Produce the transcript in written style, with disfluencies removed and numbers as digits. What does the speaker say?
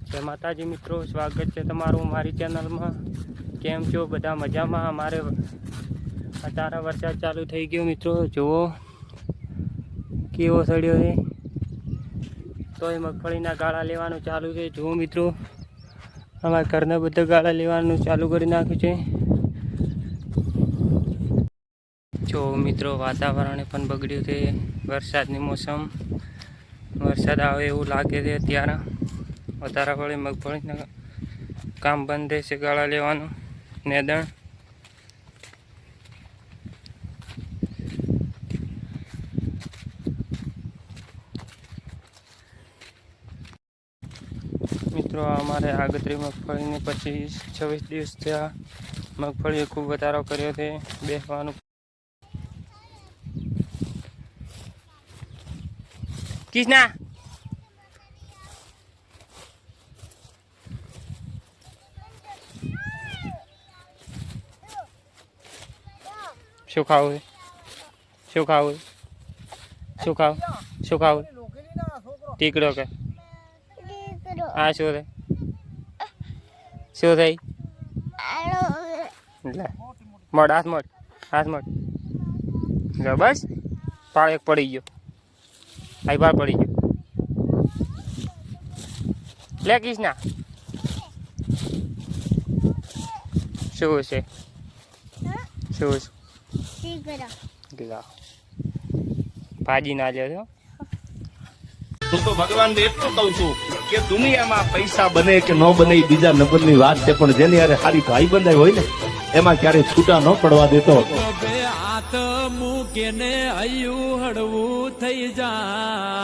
જય માતાજી મિત્રો, સ્વાગત છે તમારું મારી ચેનલમાં। કેમ છો બધા? મજામાં? અમારે અત્યારે વરસાદ ચાલુ થઈ ગયો મિત્રો, જુઓ કેવો સડ્યો છે। તોય મગફળીના ગાળા લેવાનું ચાલુ છે। જુઓ મિત્રો, અમારા ઘરના બધા ગાળા લેવાનું ચાલુ કરી નાખ્યું છે। જો મિત્રો, વાતાવરણ પણ બગડ્યું છે। વરસાદની મોસમ, વરસાદ આવે એવું લાગે છે અત્યારે। વધારે પડે મગફળીના કામ બંધ રહેશે, ગાળા લેવાનું નેદણ। મિત્રો, અમારે આગતરી મગફળીને 25-26 દિવસ થયા। મગફળીએ ખૂબ વધારો કર્યો છે। બેસવાનું કિસના શું ખાવું? શું ખાવું? શું ખાવું? શું ખાવું? ટીકડો કે આ શું રે? શું થઈ? મડ હાથ મડ, હાથ મડ। બસ પાળ એક પડી ગયો, આઈ બાર પડી ગયો। લે કિસના શું છે? શું છે? ભાજી ના લ્યો છો? હું તો ભગવાન એટલું કહું છું કે દુનિયામાં પૈસા બને કે ન બને એ બીજા નંબરની વાત છે, પણ જેની હારે સારી ભાઈ બંધાઈ હોય ને એમાં ક્યારે છૂટા ન પડવા દેતો। હાથ મૂકીને હૈયું હળવું થઈ જા।